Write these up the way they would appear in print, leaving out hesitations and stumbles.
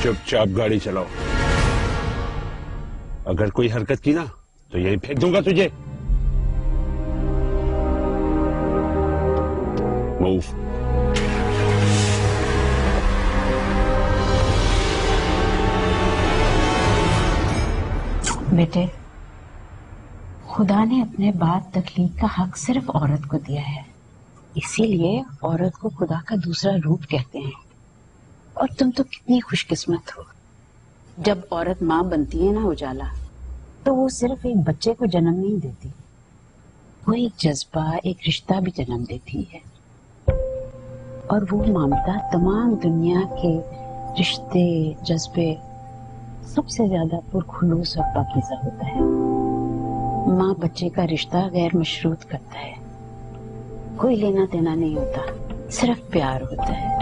चुपचाप गाड़ी चलाओ। अगर कोई हरकत की ना तो यहीं फेंक दूंगा तुझे। मूव। बेटे, खुदा ने अपने बाद तकलीफ का हक सिर्फ औरत को दिया है, इसीलिए औरत को खुदा का दूसरा रूप कहते हैं। और तुम तो कितनी खुशकिस्मत हो। जब औरत माँ बनती है ना उजाला, तो वो सिर्फ एक बच्चे को जन्म नहीं देती, वो एक जज्बा, एक रिश्ता भी जन्म देती है। और वो ममता तमाम दुनिया के रिश्ते, जज्बे सबसे ज्यादा पुरखुलूस और पाकीज़ा होता है। माँ बच्चे का रिश्ता गैर मशरूत करता है, कोई लेना देना नहीं होता, सिर्फ प्यार होता है।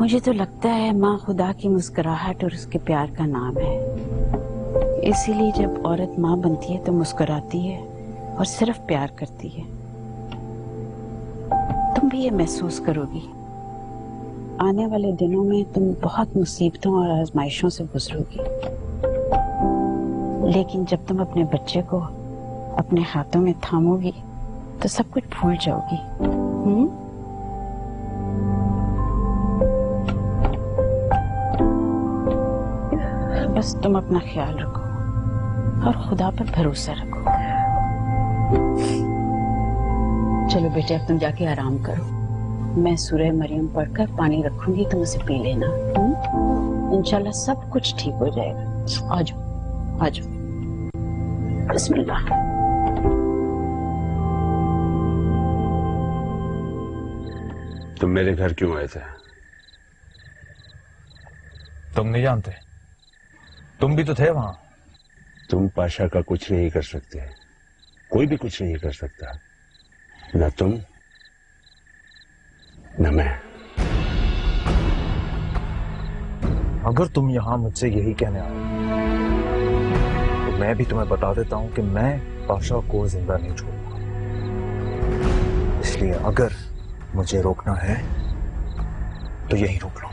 मुझे तो लगता है माँ खुदा की मुस्कुराहट और उसके प्यार का नाम है। इसीलिए जब औरत माँ बनती है तो मुस्कुराती है और सिर्फ प्यार करती है। तुम भी ये महसूस करोगी। आने वाले दिनों में तुम बहुत मुसीबतों और आजमाइशों से गुजरोगी, लेकिन जब तुम अपने बच्चे को अपने हाथों में थामोगी तो सब कुछ भूल जाओगी। बस तुम अपना ख्याल रखो और खुदा पर भरोसा रखो। चलो बेटे, अब तुम जाके आराम करो। मैं सूरह मरियम पढ़कर पानी रखूंगी, तुम उसे पी लेना। इंशाल्लाह सब कुछ ठीक हो जाएगा। आ जाओ, आ जाओ। बिस्मिल्लाह। तुम मेरे घर क्यों आए थे? तुम नहीं जानते? तुम भी तो थे वहां। तुम पाशा का कुछ नहीं कर सकते, कोई भी कुछ नहीं कर सकता, न तुम न मैं। अगर तुम यहां मुझसे यही कहने आए तो मैं भी तुम्हें बता देता हूं कि मैं पाशा को जिंदा नहीं छोड़ूंगा। इसलिए अगर मुझे रोकना है तो यही रोक लो।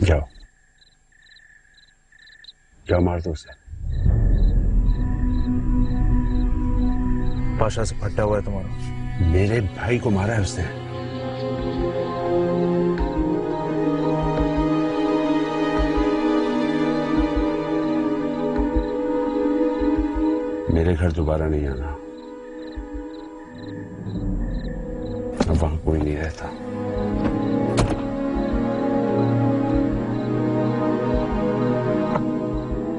जाओ जाओ, मार दो उसे। पाशा से फटा हुआ है तुम्हारा। मेरे भाई को मारा है उसने। मेरे घर दोबारा नहीं आना, अब वहां कोई नहीं रहता।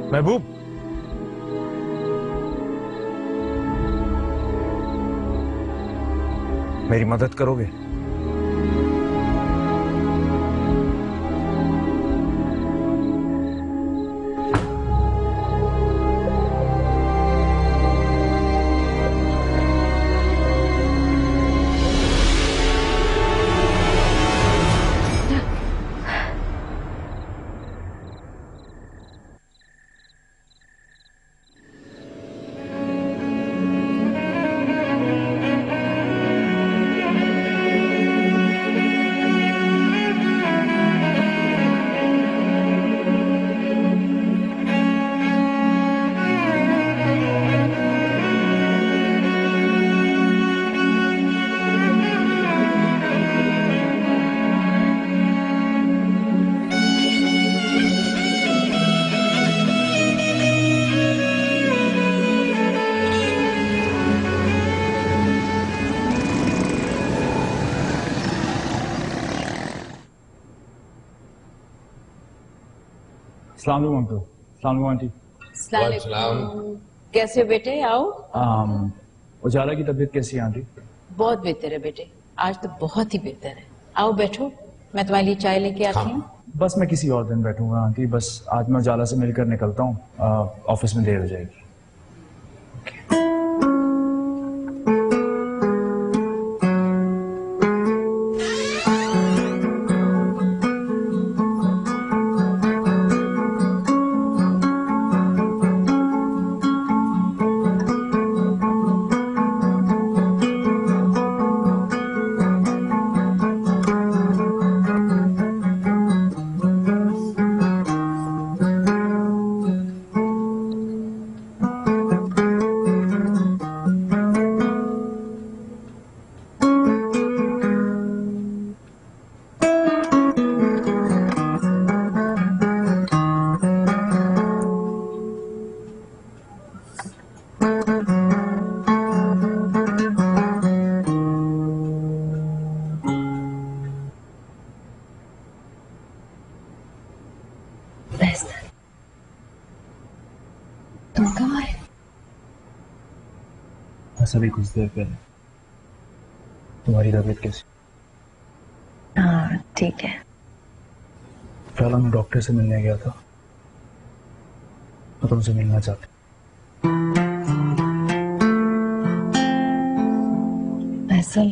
महबूब, मेरी मदद करोगे? अस्सलाम वालेकुम अंकल। अस्सलाम वालेकुम आंटी। सलाम। कैसे हो बेटे? आओ। उजाला की तबीयत कैसी है आंटी? बहुत बेहतर है बेटे, आज तो बहुत ही बेहतर है। आओ बैठो, मैं तुम्हारे लिए चाय लेके आती हूँ। बस मैं किसी और दिन बैठूंगा आंटी, बस आज मैं उजाला से मिलकर निकलता हूँ, ऑफिस में देर हो जाएगी। बस अभी कुछ देर पहले। तुम्हारी तबीयत कैसी? हाँ ठीक है। पहला मैं डॉक्टर से मिलने गया था, मैं तुमसे मिलना चाहता असल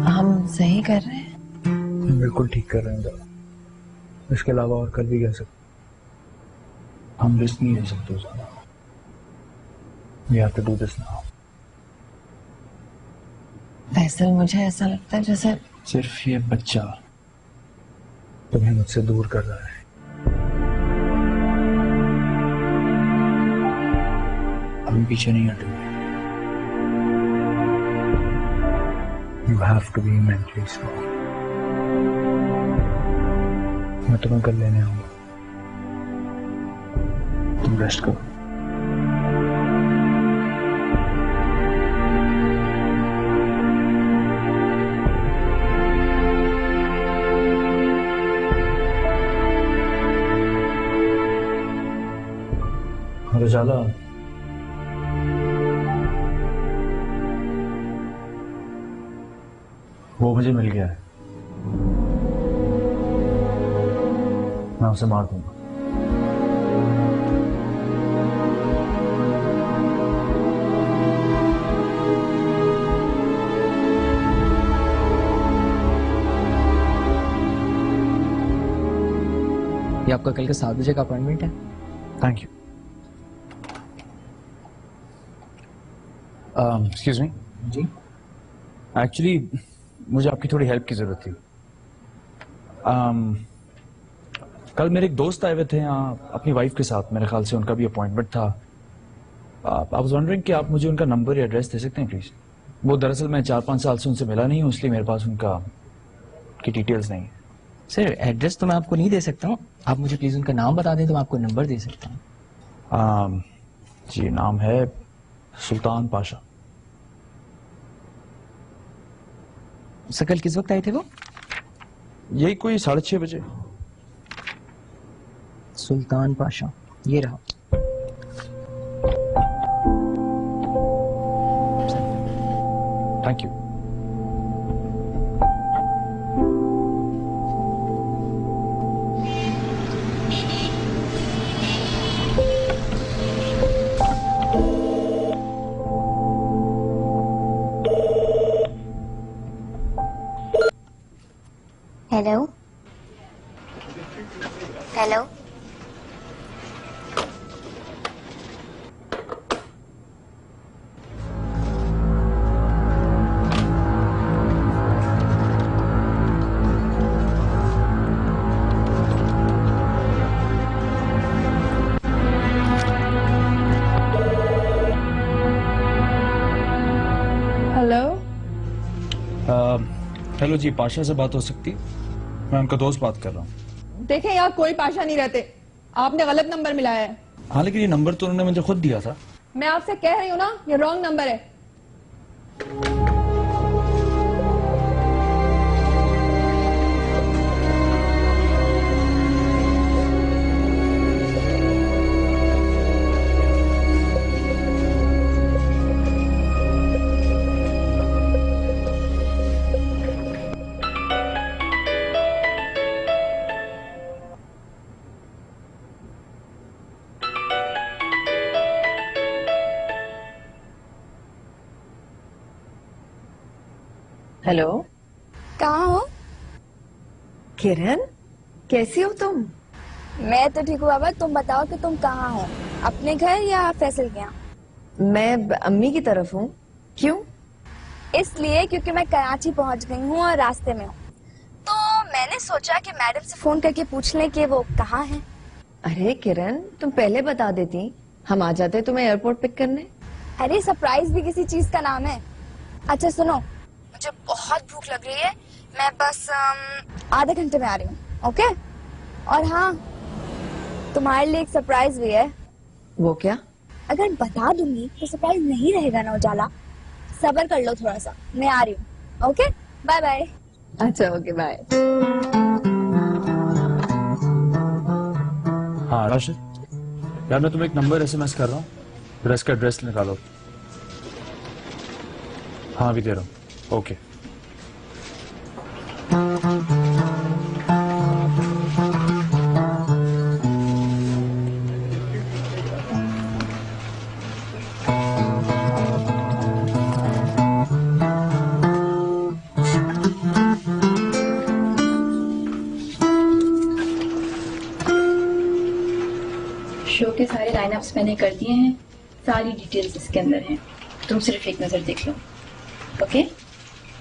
हम सही कर रहे हैं। हूँ। बिल्कुल ठीक कर रहे हैं दवा, इसके अलावा और कर भी कह सकते। हम रिस्क नहीं ले सकते उसका। We have to do this now. Faisal, मुझे ऐसा लगता है जैसे सिर्फ ये बच्चा तुम्हें मुझसे दूर कर रहा है। हम पीछे नहीं हटेंगे। You have to be mentally strong. मैं तुम्हें कल लेने आऊंगा, तुम रेस्ट करो। रजाला, वो मुझे मिल गया है, मैं उसे मार दूंगा। ये आपका कल का 7 बजे का अपॉइंटमेंट है। Thank you. एक्सक्यूज मी जी, एक्चुअली मुझे आपकी थोड़ी हेल्प की जरूरत थी। कल मेरे एक दोस्त आए हुए थे यहाँ अपनी वाइफ के साथ, मेरे ख्याल से उनका भी अपॉइंटमेंट था। आई वाज वंडरिंग कि आप मुझे उनका नंबर या एड्रेस दे सकते हैं प्लीज। वो दरअसल मैं 4-5 साल से उनसे मिला नहीं हूँ, इसलिए मेरे पास की डिटेल्स नहीं है। सर एड्रेस तो मैं आपको नहीं दे सकता हूँ, आप मुझे प्लीज उनका नाम बता दें तो मैं आपको नंबर दे सकता हूँ। जी, नाम है सुल्तान पाशा। सर कल किस वक्त आए थे वो? यही कोई 6:30 बजे। सुल्तान पाशा, ये रहा। Thank you. Hello hello, hello. Hello ji, Pasha से बात हो सकती? मैं उनका दोस्त बात कर रहा हूँ। देखें यहाँ कोई पाशा नहीं रहते, आपने गलत नंबर मिलाया है। हाँ, लेकिन ये नंबर तो उन्होंने मुझे खुद दिया था। मैं आपसे कह रही हूँ ना, ये रॉन्ग नंबर है। हेलो, कहाँ हो? किरण, कैसी हो तुम? मैं तो ठीक हूँ बाबा, तुम बताओ कि तुम कहाँ हो, अपने घर या फैसल के यहाँ? मैं अम्मी की तरफ हूँ। क्यों? इसलिए क्योंकि मैं कराची पहुँच गई हूँ और रास्ते में हूँ, तो मैंने सोचा कि मैडम से फोन करके पूछ लें कि वो कहाँ है। अरे किरण, तुम पहले बता देती, हम आ जाते तुम्हें एयरपोर्ट पिक करने। अरे सरप्राइज भी किसी चीज का नाम है। अच्छा सुनो, मुझे बहुत भूख लग रही है, मैं बस आधे घंटे में आ रही हूँ। ओके? और हाँ, तुम्हारे लिए एक सरप्राइज भी है। वो क्या? अगर बता दूंगी तो सरप्राइज नहीं रहेगा ना उजाला, सब्र कर लो थोड़ा सा, मैं आ रही हूँ। Okay, bye bye. अच्छा ओके, बाय। हाँ राशिद, यार मैं तुम्हें एक नंबर SMS कर रहा हूँ, ड्रेस का एड्रेस निकालो। हाँ अभी दे रहा हूँ। ओके शो के सारे लाइनअप्स मैंने कर दिए हैं, सारी डिटेल्स इसके अंदर हैं, तुम सिर्फ एक नजर देख लो। Okay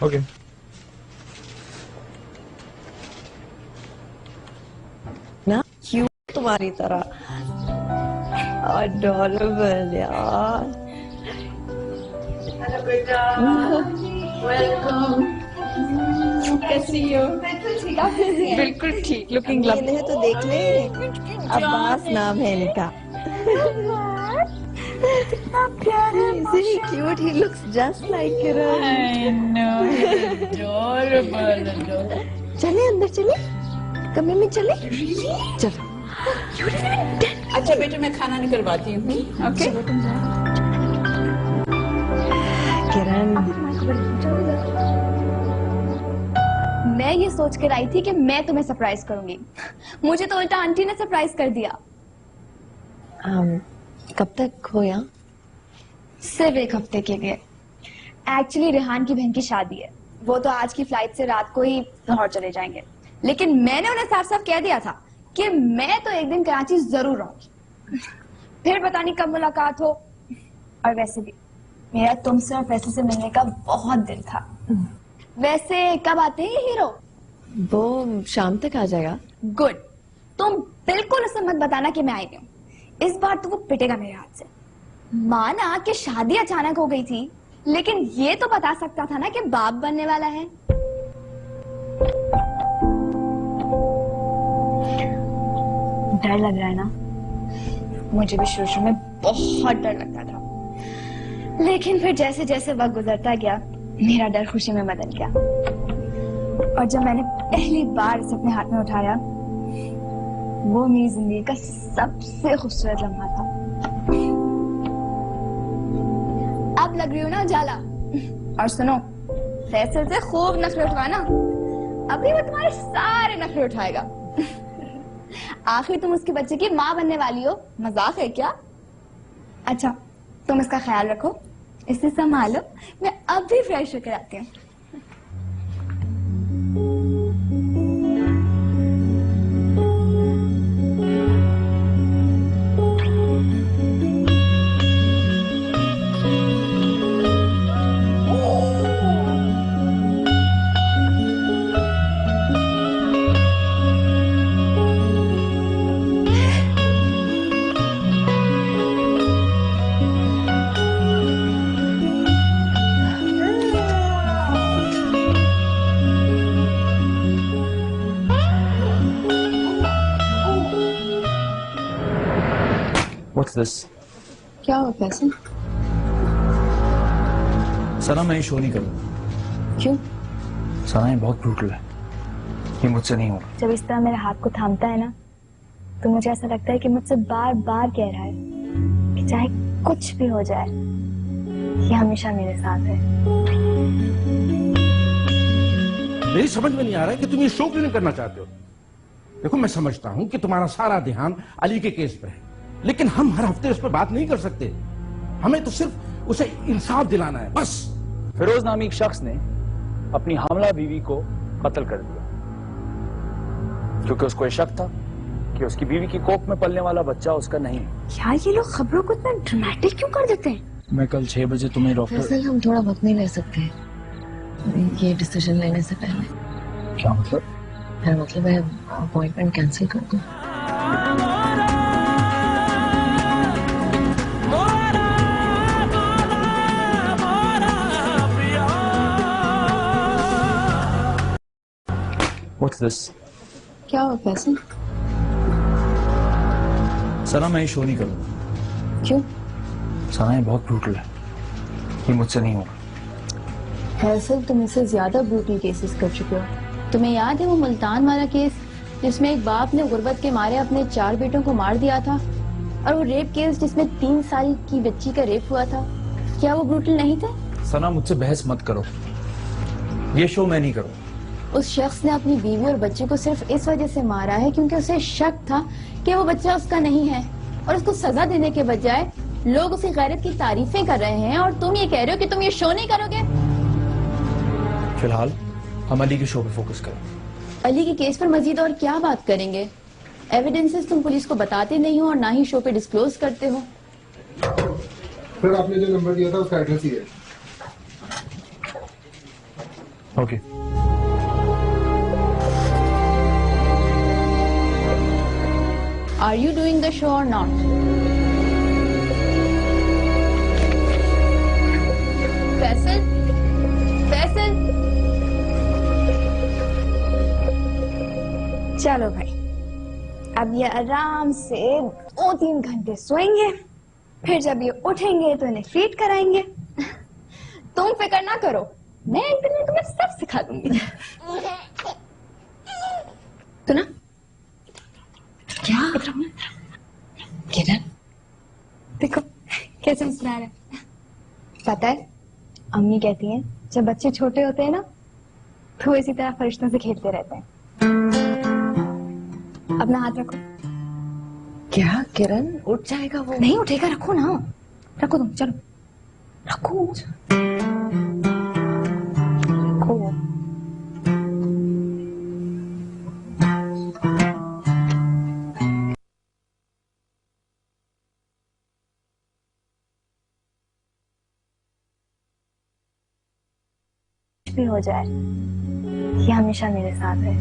okay. ना क्यूट तुम्हारी तरह, अडोरेबल यार। हेलो बेटा, वेलकम। कैसी हो? बिल्कुल ठीक, लुकिंग मिले हैं तो देख ले, अब्बास नाम है इनका। कितना प्यारा, Isn't he cute? He looks just like Kiran. I know, adorable, adorable. चले अंदर चले, कमरे में चले। चलो। अच्छा बेटा मैं खाना निकलवाती हूँ। ओके किरण, मैं ये सोच कर आई थी कि मैं तुम्हें सरप्राइज करूंगी, मुझे तो उल्टा आंटी ने सरप्राइज कर दिया। कब तक हो यहाँ? सिर्फ एक हफ्ते के लिए। एक्चुअली रेहान की बहन की शादी है, वो तो आज की फ्लाइट से रात को ही लाहौर चले जाएंगे, लेकिन मैंने उन्हें साफ साफ कह दिया था कि मैं तो एक दिन कराची जरूर रहूंगी। फिर पता नहीं कब मुलाकात हो। और वैसे भी मेरा तुमसे और फैसल से मिलने का बहुत दिल था। वैसे कब आते हैं हीरो? वो शाम तक आ जाएगा। गुड, तुम बिल्कुल उसे मत बताना कि मैं आई हूँ, इस बार तो वो पिटेगा मेरे हाथ से। माना कि शादी अचानक हो गई थी, लेकिन ये तो बता सकता था ना कि बाप बनने वाला है। डर लग रहा है ना? मुझे भी शुरू में बहुत डर लगता था, लेकिन फिर जैसे जैसे वक्त गुजरता गया मेरा डर खुशी में बदल गया। और जब मैंने पहली बार इसे अपने हाथ में उठाया, वो मेरी जिंदगी का सबसे खूबसूरत लम्हा था। अब लग रही हूँ ना उजाला। और सुनो, फैसल से खूब नखरे उठवाना, अभी वो तुम्हारे सारे नखरे उठाएगा। आखिर तुम उसके बच्चे की माँ बनने वाली हो, मजाक है क्या? अच्छा तुम इसका ख्याल रखो, इसे संभालो, मैं अभी फ्रेश होकर आती हूँ। What's this? क्या हुआ फैसल? सना मैं ये शो नहीं करूँगा। क्यों? सना ये बहुत ब्रूटल है, ये मुझसे नहीं होगा। जब इस तरह मेरे हाथ को थामता है ना, तो मुझे ऐसा लगता है कि मुझसे बार बार कह रहा है कि चाहे कुछ भी हो जाए, ये हमेशा मेरे साथ है। मेरी समझ में नहीं आ रहा है कि तुम ये शो क्यों नहीं करना चाहते हो। देखो मैं समझता हूं कि तुम्हारा सारा ध्यान अली के केस पे है, लेकिन हम हर हफ्ते उस पर बात नहीं कर सकते। हमें तो सिर्फ उसे इंसाफ दिलाना है, बस। फिरोज नामी एक शख्स ने अपनी हमला बीवी को कत्ल कर दिया क्योंकि उसको ये शक था कि उसकी बीवी की कोख में पलने वाला बच्चा उसका नहीं है। यार ये लोग खबरों को इतना ड्रामेटिक क्यों कर देते हैं? मैं कल 6 बजे तुम्हें डॉक्टर। फैसल हम थोड़ा वक्त नहीं ले सकते ये डिसीजन लेने से पहले। क्या मतलब? मेरा मतलब है अपॉइंटमेंट कैंसिल कर दो। What's this? क्या हुआ फैसल? सना मैं ये शो नहीं करूँगा। क्यों? सना ये बहुत ब्रूटल है, ये मुझसे नहीं होगा। फैसल तुम इससे ज्यादा ब्रूटल केसेस कर चुके हो। तुम्हें याद है वो मुल्तान वाला केस जिसमें एक बाप ने गुर्बत के मारे अपने 4 बेटों को मार दिया था? और वो रेप केस जिसमें 3 साल की बच्ची का रेप हुआ था, क्या वो ब्रूटल नहीं थे? सना मुझसे बहस मत करो, ये शो मैं नहीं करूँ। उस शख्स ने अपनी बीवी और बच्चे को सिर्फ इस वजह से मारा है क्योंकि उसे शक था कि वो बच्चा उसका नहीं है, और उसको सजा देने के बजाय लोग उसकी गैरत की तारीफें कर रहे हैं, और तुम ये कह रहे हो कि तुम ये शो नहीं करोगे। फिलहाल हम अली के शो पे फोकस करें। अली के केस पर मजीद और क्या बात करेंगे? एविडेंसेस तुम पुलिस को बताते नहीं हो और ना ही शो पे डिस्क्लोज करते हो। फिर आपने जो नंबर दिया था उसका एड्रेस ही है। Okay. Are you doing the show or not? Faisal, Faisal. चलो भाई, अब ये आराम से 2-3 घंटे सोएंगे, फिर जब ये उठेंगे तो इन्हें फीड कराएंगे। तुम फिक्र ना करो, मैं एक दिन में तुम्हें सब सिखा दूंगी। सुना? क्या? किरण, देखो कैसे मुस्कुरा रहा है। पता है, अम्मी कहती हैं जब बच्चे छोटे होते हैं ना तो इसी तरह फरिश्तों से खेलते रहते हैं। अपना हाथ रखो। क्या किरण, उठ जाएगा वो? नहीं उठेगा, रखो ना, रखो तुम, चलो रखो रखो। भी हो जाए, ये हमेशा मेरे साथ है।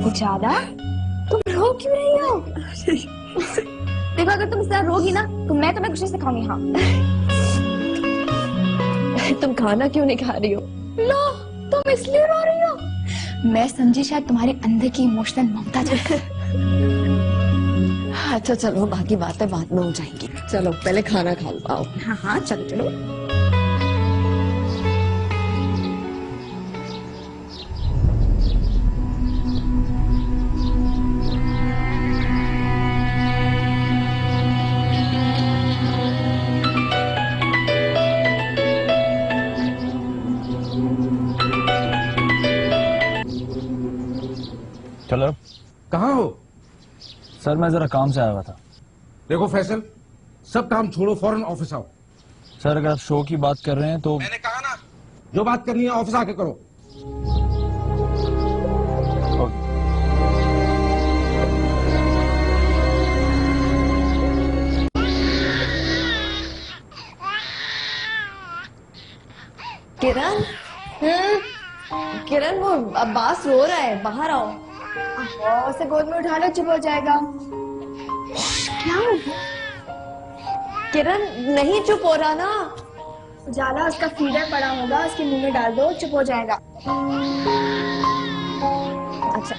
उजाला, तुम रो क्यों रही हो? देखो अगर तुम इस तरह रोगी ना तो मैं तुम्हें कुछ नहीं सिखाऊंगी। हाँ तुम खाना क्यों नहीं खा रही हो? लो, तुम इसलिए रो रही हो? मैं समझी शायद तुम्हारे अंदर की इमोशनल ममता जैसे। अच्छा चलो, बाकी बातें बाद में हो जाएंगी। चलो पहले खाना खा लो, आओ। हाँ हाँ चलो चलो। चलो। कहाँ हो? सर मैं जरा काम से आया हुआ था। देखो फैसल, सब काम छोड़ो, फौरन ऑफिस आओ। सर अगर आप शो की बात कर रहे हैं तो मैंने कहा ना, जो बात करनी है ऑफिस आके करो। किरण, किरण वो अब्बास रो रहा है, बाहर आओ। उसे गोद में उठा लो, चुप हो जाएगा। क्या हो गया? किरण नहीं चुप हो रहा ना। उजाला, उसका फीडर पड़ा होगा, उसके मुंह में डाल दो, चुप हो जाएगा। अच्छा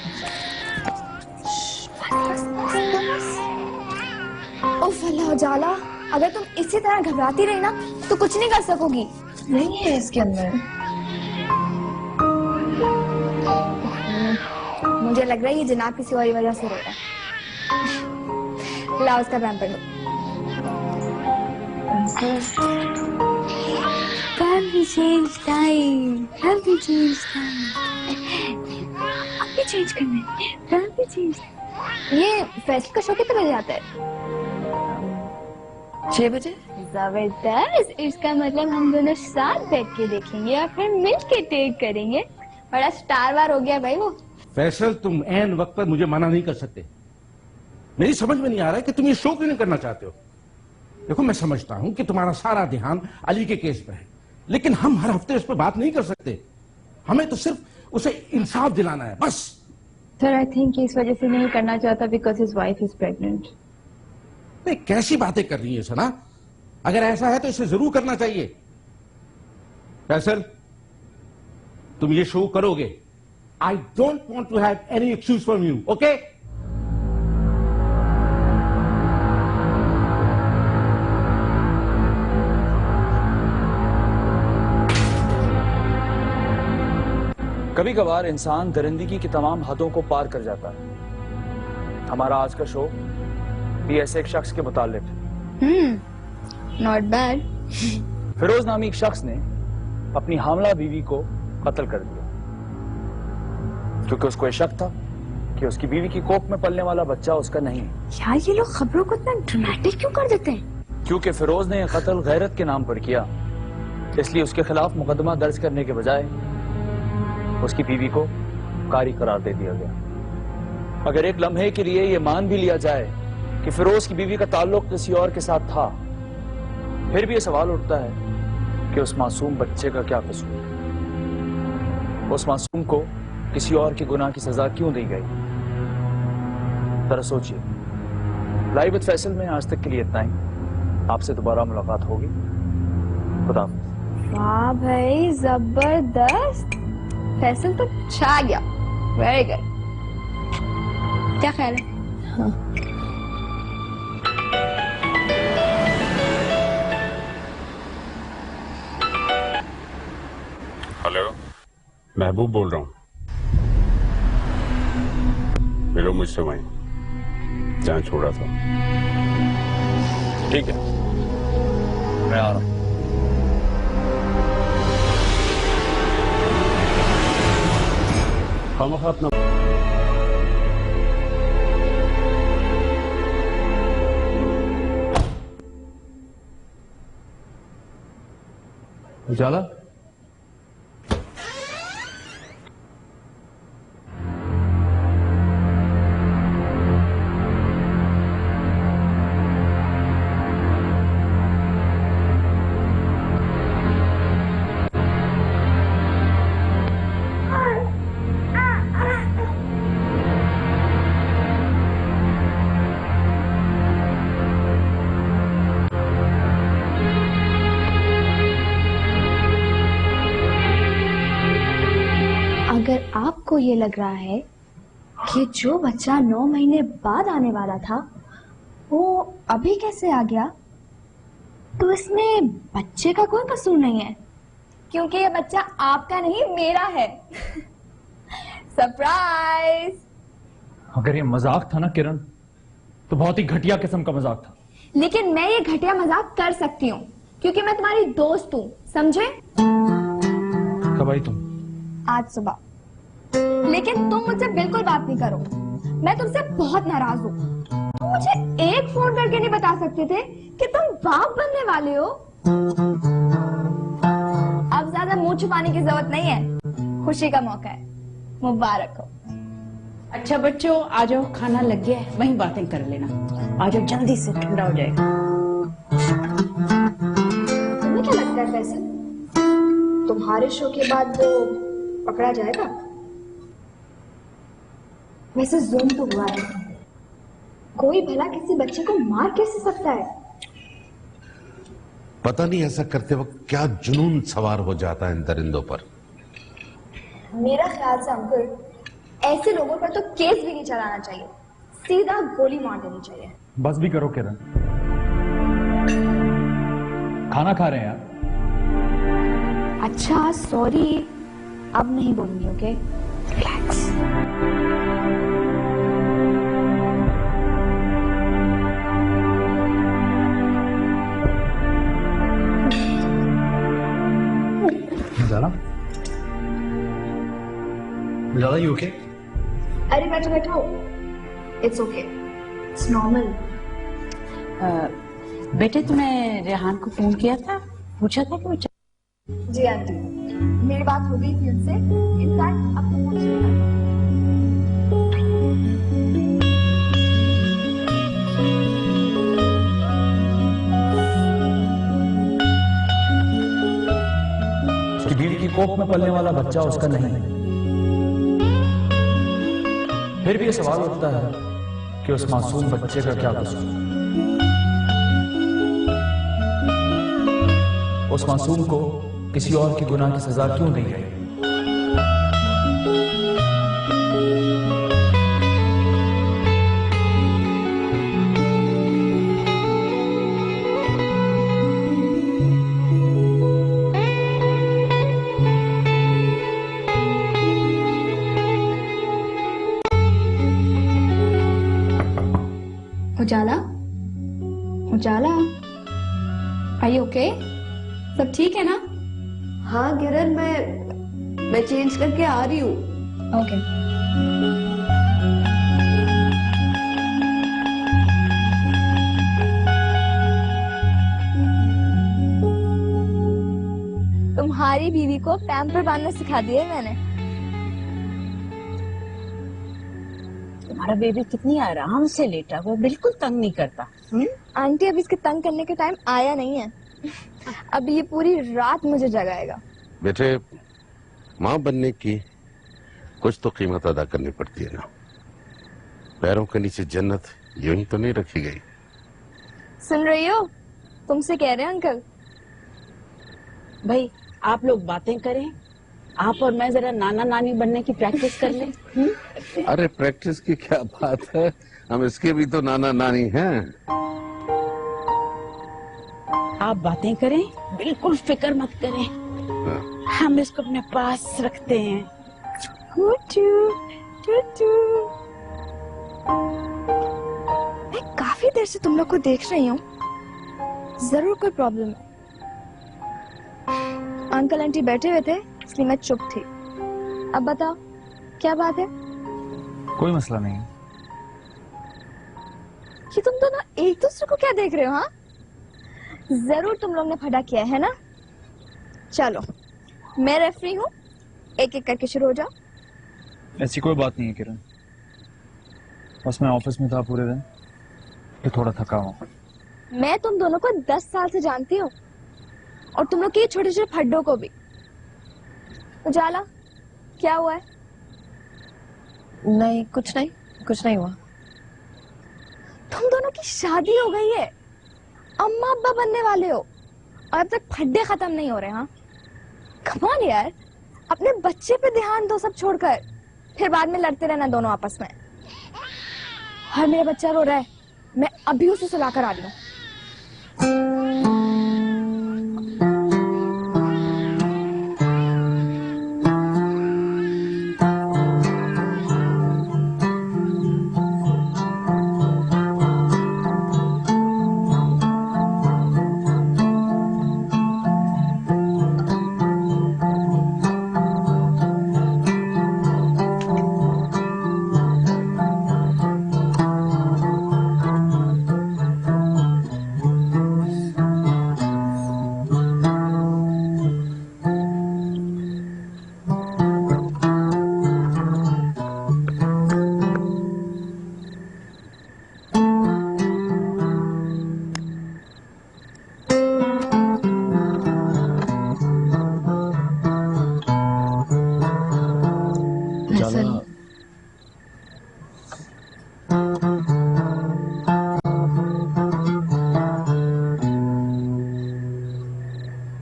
उफ अल्लाह, उजाला अगर तुम इसी तरह घबराती रही ना तो कुछ नहीं कर सकोगी। नहीं है इसके अंदर। मुझे लग रहा है ये जनाब किसी और वजह से रो रहा है। लाओ उसका पैम्पर लो। Happy change time, happy change time। अभी चेंज करना है, happy change time। ये फैसल का शो कितने बजे आता है? 6 बजे। जबरदस्त, इसका मतलब हम दोनों साथ बैठ के देखेंगे और फिर मिल के टेक करेंगे। बड़ा स्टार वार हो गया भाई वो। फैसल, तुम ऐन वक्त पर मुझे मना नहीं कर सकते। मेरी समझ में नहीं आ रहा है कि तुम ये शो क्यों नहीं करना चाहते हो। देखो मैं समझता हूं कि तुम्हारा सारा ध्यान अली के केस पर है, लेकिन हम हर हफ्ते उस पर बात नहीं कर सकते। हमें तो सिर्फ उसे इंसाफ दिलाना है, बस। सर आई थिंक इस वजह से नहीं करना चाहता because his wife is pregnant. नहीं, कैसी बातें कर रही है सना? अगर ऐसा है तो इसे जरूर करना चाहिए। फैसल, तुम ये शो करोगे। I don't want to have any excuse from you, okay? कभी कभार इंसान दरिंदगी की तमाम हदों को पार कर जाता है। हमारा आज का शो भी ऐसे एक शख्स के मुतालिक है। Not bad. फिरोज नामी एक शख्स ने अपनी हामला बीवी को कत्ल कर दिया क्योंकि उसको ये शक था कि उसकी बीवी की कोख में पलने वाला बच्चा उसका नहीं है। यार ये लोग खबरों को इतना ड्रामेटिक क्यों कर देते हैं? क्योंकि फिरोज ने यह कत्ल गैरत के नाम पर किया, इसलिए उसके खिलाफ मुकदमा दर्ज करने के बजाय उसकी बीवी को कारी करार दे दिया गया। अगर एक लम्हे के लिए यह मान भी लिया जाए कि फिरोज की बीवी का ताल्लुक किसी और के साथ था, फिर भी यह सवाल उठता है कि उस मासूम बच्चे का क्या कसूर है? उस मासूम को किसी और के गुनाह की सजा क्यों दी गई? जरा सोचिए। लाइव विद फैसल में आज तक के लिए इतना ही। आपसे दोबारा मुलाकात होगी। खुदा हाफिज़। वाह भाई जबरदस्त, फैसल तो छा गया। Very good. क्या ख्याल है? हाँ। हेलो, महबूब बोल रहा हूँ। मिलो मुझसे वहीं जहाँ छोड़ा था। ठीक है, मैं आ रहा हूँ। हम अपना उजाला, अगर आपको ये लग रहा है कि जो बच्चा 9 महीने बाद आने वाला था वो अभी कैसे आ गया, तो इसमें बच्चे का कोई कसूर नहीं है, क्योंकि ये बच्चा आपका नहीं मेरा है। सरप्राइज। अगर ये मजाक था ना किरण, तो बहुत ही घटिया किस्म का मजाक था। लेकिन मैं ये घटिया मजाक कर सकती हूँ क्योंकि मैं तुम्हारी दोस्त हूँ, समझे? कब आई तुम? आज सुबह। लेकिन तुम मुझसे बिल्कुल बात नहीं करो, मैं तुमसे बहुत नाराज हूँ। तुम मुझे एक फोन करके नहीं बता सकते थे कि तुम बाप बनने वाले हो। अब ज्यादा मुंह छुपाने की जरूरत नहीं है, खुशी का मौका है, मुबारक हो। अच्छा बच्चों, आ जाओ, खाना लग गया है, वहीं बातें कर लेना। आ जाओ, जल्दी से ठंडा हो जाएगा। तुम्हें क्या लगता है फैसल, तुम्हारे शो के बाद वो पकड़ा जाएगा? वैसे जुल्म तो हुआ है, कोई भला किसी बच्चे को मार कैसे सकता है? पता नहीं ऐसा करते वक्त क्या जुनून सवार हो जाता है इन दरिंदों पर। मेरा ख्याल से अंकुल, ऐसे लोगों पर तो केस भी नहीं चलाना चाहिए, सीधा गोली मार देनी चाहिए। बस भी करो किरण, खाना खा रहे हैं यार। अच्छा सॉरी, अब नहीं बोलूंगी, ओके? रिलैक्स। ज़्यादा यू ओके? अरे बैठो बैठो, इट्स ओके, इट्स नॉर्मल। बेटे, तूने रेहान को फोन किया था, पूछा था कि वो जी आंटी, मेरी बात हो गई थी उनसे, इनफैक्ट अब तो मुझे उसकी बीवी की कोख में पलने वाला बच्चा उसका नहीं है। फिर भी ये सवाल उठता है कि उस मासूम बच्चे का क्या कसूर? उस मासूम को किसी और के गुनाह की सजा क्यों दी गई? उजाला, आर यू ओके? सब ठीक है ना? हाँ किरण, मैं चेंज करके आ रही हूँ। ओके। तुम्हारी बीवी को पैम्पर बांधना सिखा दिया है मैंने। तुम्हारा बेबी कितनी आराम से लेटा, वो बिल्कुल तंग नहीं करता। आंटी, अभी इसके तंग करने का टाइम आया नहीं है। अभी ये पूरी रात मुझे जगाएगा। बेटे, माँ बनने की कुछ तो कीमत अदा करनी पड़ती है ना। पैरों के नीचे जन्नत यूं ही तो नहीं रखी गई। सुन रही हो? तुमसे कह रहे हैं अंकल। भाई आप लोग बातें करें, आप और मैं जरा नाना नानी बनने की प्रैक्टिस कर लें। अरे प्रैक्टिस की क्या बात है, हम इसके भी तो नाना नानी हैं। आप बातें करें, बिल्कुल फिक्र मत करें, हम इसको अपने पास रखते हैं। मैं काफी देर से तुम लोग को देख रही हूँ, जरूर कोई प्रॉब्लम है। अंकल आंटी बैठे हुए थे इसलिए मैं चुप थी। अब बताओ क्या बात है? कोई मसला नहीं। कि तुम दोनों एक दूसरे को क्या देख रहे हो? हाँ, जरूर तुम लोग ने फटा किया है ना। चलो मैं रेफरी हूँ, एक एक करके शुरू हो जाओ। ऐसी कोई बात नहीं है किरण, बस मैं ऑफिस में था पूरे दिन तो थोड़ा थका हूँ। मैं तुम दोनों को 10 साल से जानती हूँ और तुम लोग के छोटे छोटे फड्डों को भी। उजाला, क्या हुआ है? नहीं, कुछ नहीं हुआ। तुम दोनों की शादी हो गई है, अम्मा अब्बा बनने वाले हो और अब तक फड्डे खत्म नहीं हो रहे। हाँ कम ऑन यार, अपने बच्चे पे ध्यान दो सब छोड़कर, फिर बाद में लड़ते रहना दोनों आपस में। हर मेरा बच्चा रो रहा है, मैं अभी उसे सुलाकर आ रही हूँ।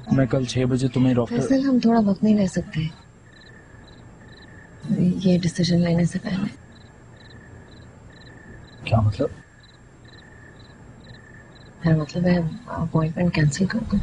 मैं कल 6 बजे तुम्हें डॉक्टर। फैसल, हम थोड़ा वक्त नहीं ले सकते ये डिसीजन लेने से पहले। क्या मतलब? मेरा मतलब है अपॉइंटमेंट कैंसिल कर दो।